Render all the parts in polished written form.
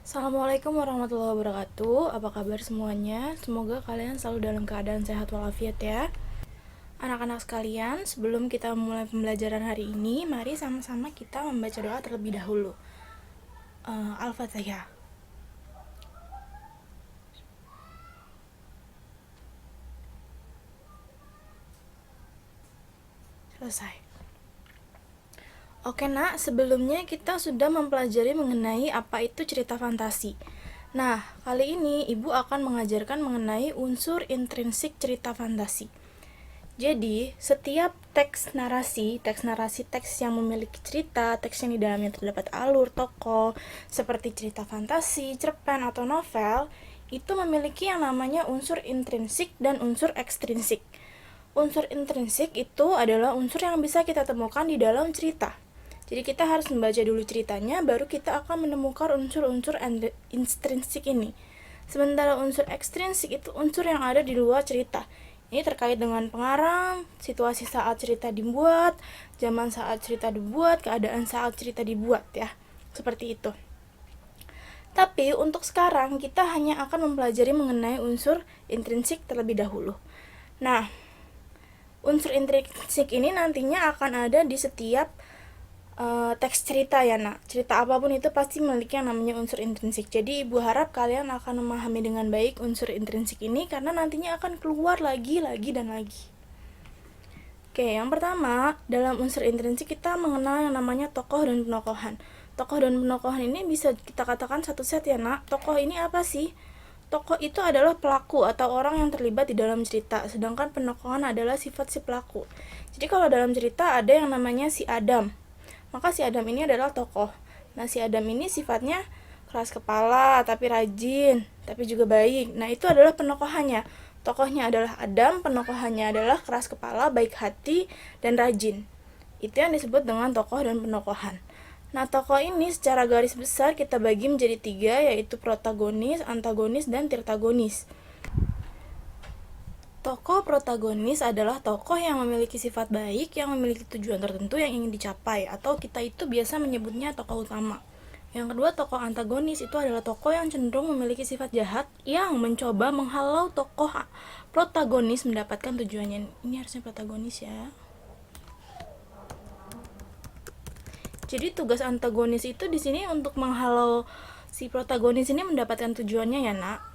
Assalamualaikum warahmatullahi wabarakatuh. Apa kabar semuanya? Semoga kalian selalu dalam keadaan sehat walafiat ya. Anak-anak sekalian, sebelum kita memulai pembelajaran hari ini, mari sama-sama kita membaca doa terlebih dahulu. Al-Fatihah. Selesai. Oke nak, sebelumnya kita sudah mempelajari mengenai apa itu cerita fantasi. Nah, kali ini ibu akan mengajarkan mengenai unsur intrinsik cerita fantasi. Jadi, setiap teks narasi teks yang memiliki cerita, teks yang di dalamnya terdapat alur tokoh, seperti cerita fantasi, cerpen, atau novel, itu memiliki yang namanya unsur intrinsik dan unsur ekstrinsik. Unsur intrinsik itu adalah unsur yang bisa kita temukan di dalam cerita. Jadi kita harus membaca dulu ceritanya, baru kita akan menemukan unsur-unsur intrinsik ini. Sementara unsur ekstrinsik itu unsur yang ada di luar cerita. Ini terkait dengan pengarang, situasi saat cerita dibuat, zaman saat cerita dibuat, keadaan saat cerita dibuat ya. Seperti itu. Tapi untuk sekarang kita hanya akan mempelajari mengenai unsur intrinsik terlebih dahulu. Nah, unsur intrinsik ini nantinya akan ada di setiap teks cerita ya nak. Cerita apapun itu pasti memiliki yang namanya unsur intrinsik. Jadi ibu harap kalian akan memahami dengan baik unsur intrinsik ini karena nantinya akan keluar lagi dan lagi. Oke, yang pertama dalam unsur intrinsik kita mengenal yang namanya tokoh dan penokohan. Tokoh dan penokohan ini bisa kita katakan satu set ya nak. Tokoh ini apa sih? Tokoh itu adalah pelaku atau orang yang terlibat di dalam cerita, sedangkan penokohan adalah sifat si pelaku. Jadi kalau dalam cerita ada yang namanya si Adam, maka si Adam ini adalah tokoh. Nah, si Adam ini sifatnya keras kepala, tapi rajin, tapi juga baik. Nah, itu adalah penokohannya. Tokohnya adalah Adam, penokohannya adalah keras kepala, baik hati, dan rajin. Itu yang disebut dengan tokoh dan penokohan. Nah, tokoh ini secara garis besar kita bagi menjadi 3, yaitu protagonis, antagonis, dan tirtagonis. Tokoh protagonis adalah tokoh yang memiliki sifat baik, yang memiliki tujuan tertentu yang ingin dicapai, atau kita itu biasa menyebutnya tokoh utama. Yang kedua, tokoh antagonis itu adalah tokoh yang cenderung memiliki sifat jahat yang mencoba menghalau tokoh protagonis mendapatkan tujuannya. Ini harusnya protagonis ya. Jadi tugas antagonis itu di sini untuk menghalau si protagonis ini mendapatkan tujuannya ya nak.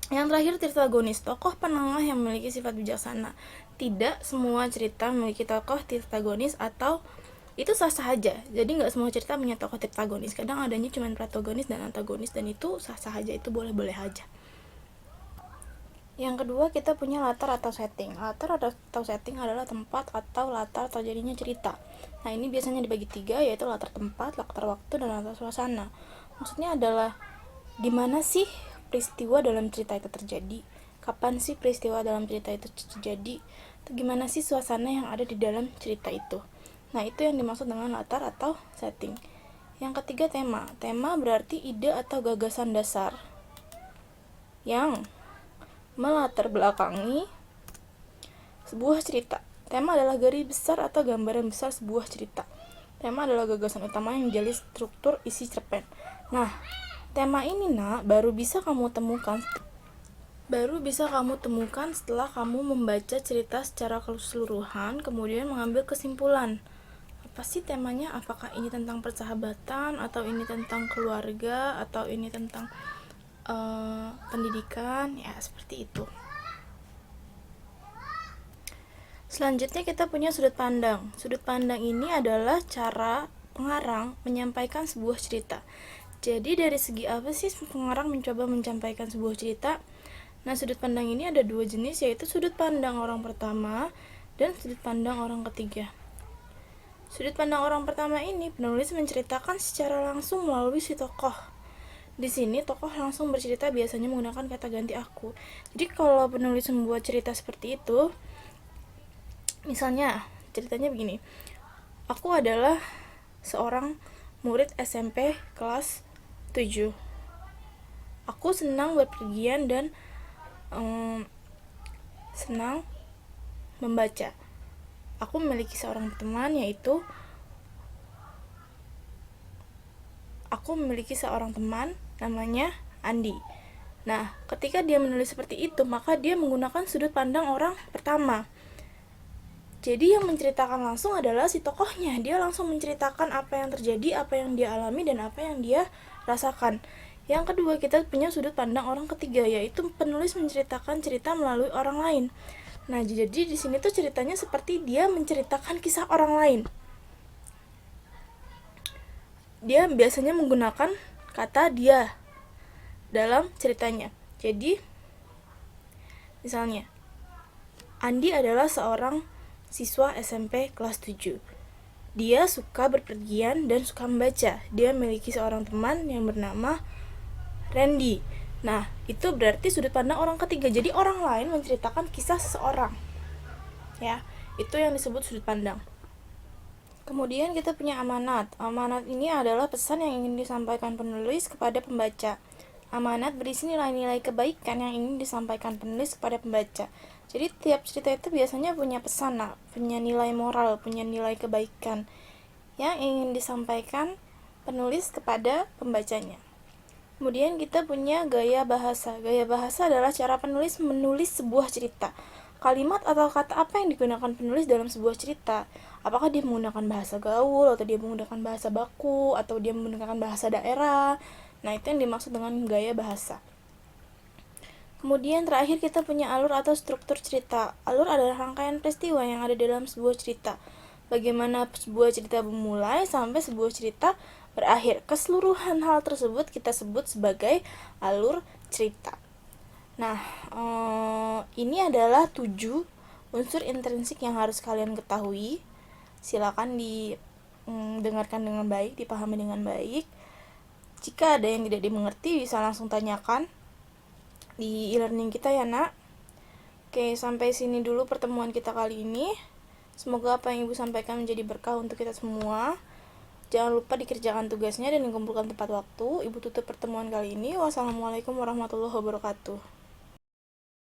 Yang terakhir, tirtagonis, tokoh penengah yang memiliki sifat bijaksana. Tidak semua cerita memiliki tokoh tirtagonis atau itu sah-sah aja. Jadi nggak semua cerita punya tokoh tirtagonis. Kadang adanya cuma protagonis dan antagonis, dan itu sah-sah aja, itu boleh-boleh aja. Yang kedua, kita punya latar atau setting. Latar atau setting adalah tempat atau latar terjadinya cerita. Nah, ini biasanya dibagi 3, yaitu latar tempat, latar waktu, dan latar suasana. Maksudnya adalah di mana sih peristiwa dalam cerita itu terjadi, kapan sih peristiwa dalam cerita itu terjadi, atau gimana sih suasana yang ada di dalam cerita itu. Nah, itu yang dimaksud dengan latar atau setting. Yang ketiga, tema. Tema berarti ide atau gagasan dasar yang melatar belakangi sebuah cerita. Tema adalah garis besar atau gambaran besar sebuah cerita. Tema adalah gagasan utama yang menjadi struktur isi cerpen. Nah, tema ini nak baru bisa kamu temukan setelah kamu membaca cerita secara keseluruhan, kemudian mengambil kesimpulan. Apa sih temanya? Apakah ini tentang persahabatan, atau ini tentang keluarga, atau ini tentang pendidikan? Ya, seperti itu. Selanjutnya kita punya sudut pandang. Sudut pandang ini adalah cara pengarang menyampaikan sebuah cerita. Jadi dari segi apa sih pengarang mencoba menyampaikan sebuah cerita? Nah, sudut pandang ini ada 2 jenis, yaitu sudut pandang orang pertama dan sudut pandang orang ketiga. Sudut pandang orang pertama ini penulis menceritakan secara langsung melalui si tokoh. Di sini tokoh langsung bercerita biasanya menggunakan kata ganti aku. Jadi kalau penulis membuat cerita seperti itu, misalnya ceritanya begini. Aku adalah seorang murid SMP kelas 7. Aku senang berpergian dan senang membaca. Aku memiliki seorang teman, yaitu aku memiliki seorang teman namanya Andi. Nah, ketika dia menulis seperti itu, maka dia menggunakan sudut pandang orang pertama. Jadi yang menceritakan langsung adalah si tokohnya. Dia langsung menceritakan apa yang terjadi, apa yang dia alami, dan apa yang dia rasakan. Yang kedua, kita punya sudut pandang orang ketiga, yaitu penulis menceritakan cerita melalui orang lain. Nah, jadi di sini tuh ceritanya seperti dia menceritakan kisah orang lain. Dia biasanya menggunakan kata dia dalam ceritanya. Jadi, misalnya, Andi adalah seorang siswa SMP kelas 7. Dia suka berpergian dan suka membaca. Dia memiliki seorang teman yang bernama Randy. Nah, itu berarti sudut pandang orang ketiga. Jadi orang lain menceritakan kisah seseorang. Ya, itu yang disebut sudut pandang. Kemudian kita punya amanat. Amanat ini adalah pesan yang ingin disampaikan penulis kepada pembaca. Amanat berisi nilai-nilai kebaikan yang ingin disampaikan penulis kepada pembaca. Jadi tiap cerita itu biasanya punya pesan, punya nilai moral, punya nilai kebaikan yang ingin disampaikan penulis kepada pembacanya. Kemudian kita punya gaya bahasa. Gaya bahasa adalah cara penulis menulis sebuah cerita. Kalimat atau kata apa yang digunakan penulis dalam sebuah cerita? Apakah dia menggunakan bahasa gaul, atau dia menggunakan bahasa baku, atau dia menggunakan bahasa daerah? Nah, itu yang dimaksud dengan gaya bahasa. Kemudian terakhir kita punya alur atau struktur cerita. Alur adalah rangkaian peristiwa yang ada dalam sebuah cerita. Bagaimana sebuah cerita memulai sampai sebuah cerita berakhir. Keseluruhan hal tersebut kita sebut sebagai alur cerita. Nah, ini adalah 7 unsur intrinsik yang harus kalian ketahui. Silakan didengarkan dengan baik, dipahami dengan baik. Jika ada yang tidak dimengerti, bisa langsung tanyakan di e-learning kita ya, Nak. Oke, sampai sini dulu pertemuan kita kali ini. Semoga apa yang Ibu sampaikan menjadi berkah untuk kita semua. Jangan lupa dikerjakan tugasnya dan dikumpulkan tepat waktu. Ibu tutup pertemuan kali ini. Wassalamualaikum warahmatullahi wabarakatuh.